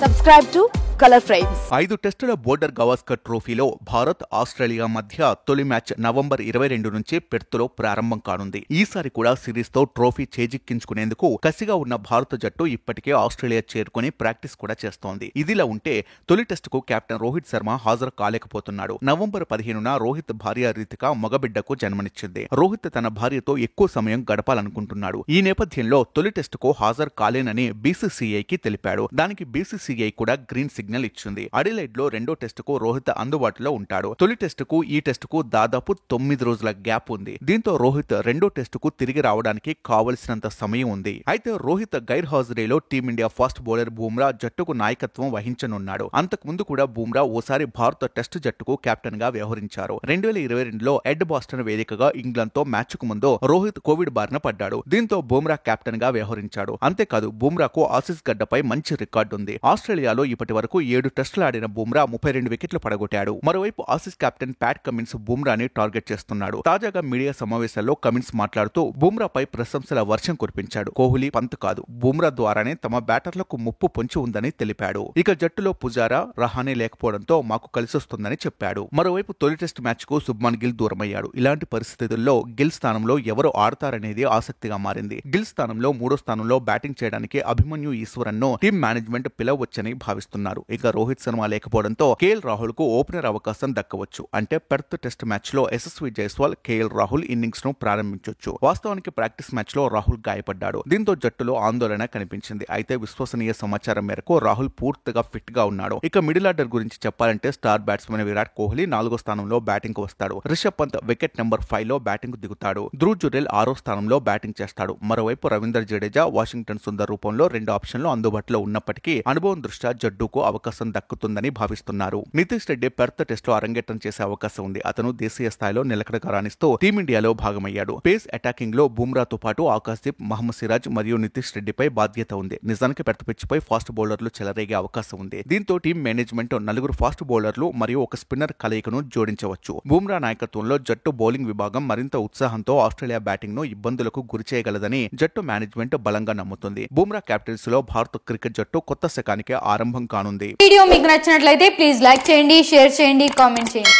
Subscribe to Color Frames. 5 టెస్టుల border Gavaskar ట్రోఫీలో Bharat Australia మధ్య తొలి మ్యాచ్ నవంబర్ 22 నుంచి పెర్త్లో ప్రారంభం కానుంది. ఈసారి కూడా సిరీస్ తో ట్రోఫీ చేజిక్కించుకునేందుకు కసిగా ఉన్న భారత జట్టు ఇప్పటికే ఆస్ట్రేలియా చేరుకుని ప్రాక్టీస్ కూడా చేస్తోంది. ఇదిలా ఉంటే తొలి టెస్టుకు కెప్టెన్ రోహిత్ శర్మ హాజరు కాలేకపోతున్నాడు. నవంబర్ 15న రోహిత్ భార్య రితిక మగబిడ్డకు జన్మనిచ్చింది. రోహిత్ తన భార్యతో ఎక్కువ సమయం గడపాలనుకుంటున్నాడు. ఈ నేపథ్యంలో తొలి టెస్టుకు హాజరు కాలేనని బీసీసీఐకి తెలిపాడు. దానికి బీసీసీఐ కూడా గ్రీన్ సిగ్నల్ ఇచ్చింది. అడిలైడ్ లో రెండో టెస్టుకు రోహిత్ అందుబాటులో ఉంటాడు. తొలి టెస్టుకు ఈ టెస్టుకు దాదాపు 9 రోజుల గ్యాప్ ఉంది. దీంతో రోహిత్ రెండో టెస్టుకు తిరిగి రావడానికి కావలసినంత సమయం ఉంది. అయితే రోహిత్ గైర్ హాజరీలో టీమిండియా ఫాస్ట్ బౌలర్ బుమ్రా జట్టుకు నాయకత్వం వహించనున్నాడు. అంతకుముందు కూడా బుమ్రా ఓసారి భారత టెస్టు జట్టుకు కెప్టెన్ గా వ్యవహరించారు. 2022లో ఎడ్ బాస్టన్ వేదికగా ఇంగ్లాండ్ తో మ్యాచ్ కు ముందు రోహిత్ కోవిడ్ బారిన పడ్డాడు. దీంతో బుమ్రా కెప్టెన్ గా వ్యవహరించాడు. అంతేకాదు బుమ్రాకు ఆసీస్ గడ్డపై మంచి రికార్డు ఉంది. ఆస్ట్రేలియాలో ఇప్పటి వరకు 7 టెస్టులు ఆడిన బుమ్రా 32 వికెట్లు పడగొట్టాడు. మరోవైపు ఆసీస్ కెప్టెన్ ప్యాట్ కమిన్స్ బుమ్రాని టార్గెట్ చేస్తున్నాడు. తాజాగా మీడియా సమావేశాల్లో కమిన్స్ మాట్లాడుతూ బుమ్రాపై ప్రశంసల వర్షం కురిపించాడు. కోహ్లీ, పంత్ కాదు, బుమ్రా ద్వారానే తమ బ్యాటర్లకు ముప్పు పొంచి ఉందని తెలిపాడు. ఇక జట్టులో పుజారా, రహానే లేకపోవడంతో మాకు కలిసొస్తుందని చెప్పాడు. మరోవైపు తొలి టెస్ట్ మ్యాచ్ కు శుభ్మన్ గిల్ దూరమయ్యాడు. ఇలాంటి పరిస్థితుల్లో గిల్ స్థానంలో ఎవరు ఆడతారనేది ఆసక్తిగా మారింది. గిల్ స్థానంలో మూడో స్థానంలో బ్యాటింగ్ చేయడానికి అభిమన్యు ఈశ్వరన్ ను టీం మేనేజ్మెంట్ పిలవచ్చని భావిస్తున్నారు. ఇక రోహిత్ శర్మ లేకపోవడంతో కేఎల్ రాహుల్ కు ఓపెనర్ అవకాశం దక్కవచ్చు. అంటే పెర్త్ టెస్ట్ మ్యాచ్ లో యశస్వి జైస్వాల్, కేఎల్ రాహుల్ ఇన్నింగ్స్ ను ప్రారంభించొచ్చు. వాస్తవానికి ప్రాక్టీస్ మ్యాచ్ లో రాహుల్ గాయపడ్డాడు. దీంతో జట్టులో ఆందోళన కనిపించింది. అయితే విశ్వసనీయ సమాచారం మేరకు రాహుల్ పూర్తిగా ఫిట్ గా ఉన్నాడు. ఇక మిడిల్ ఆర్డర్ గురించి చెప్పాలంటే స్టార్ బ్యాట్స్మెన్ విరాట్ కోహ్లీ 4వ స్థానంలో బ్యాటింగ్ కు వస్తాడు. రిషబ్ పంత్ వికెట్ నెంబర్ 5 లో బ్యాటింగ్ కు దిగుతాడు. ధ్రువ్ జురెల్ 6వ స్థానంలో బ్యాటింగ్ చేస్తాడు. మరోవైపు రవీంద్ర జడేజా, వాషింగ్టన్ సుందర్ రూపంలో 2 ఆప్షన్లు అందుబాటులో ఉన్నప్పటికీ అనుభవం దృష్ట్యా జట్టుకు అవకాశం దక్కుతుందని భావిస్తున్నారు. నితీష్ రెడ్డి పెర్త్ టెస్ట్ లో అరంగేట్రం చేసే అవకాశం ఉంది. అతను దేశీయ స్థాయిలో నిలకడగా రాణిస్తూ టీమిండియాలో భాగమయ్యాడు. పేస్ అటాకింగ్ లో బుమ్రాతో పాటు ఆకాశ్దీప్, మహమ్మద్ సిరాజ్ మరియు నితీష్ రెడ్డిపై బాధ్యత ఉంది. నిజానికి పెర్త్ పిచ్ పై ఫాస్ట్ బౌలర్లు చెలరేగే అవకాశం ఉంది. దీంతో టీం మేనేజ్మెంట్ 4 ఫాస్ట్ బౌలర్లు మరియు ఒక స్పిన్నర్ కలయికను జోడించవచ్చు. బుమ్రా నాయకత్వంలో జట్టు బౌలింగ్ విభాగం మరింత ఉత్సాహంతో ఆస్ట్రేలియా బ్యాటింగ్ ను ఇబ్బందులకు గురి చేయగలదని జట్టు మేనేజ్మెంట్ బలంగా నమ్ముతుంది. బుమ్రా కెప్టెన్సీ లో భారత క్రికెట్ జట్టు కొత్త శకానికి ఆరంభం కానుంది. వీడియో మీకు నచ్చినట్లయితే ప్లీజ్ లైక్ చేయండి, షేర్ చేయండి, కామెంట్ చేయండి.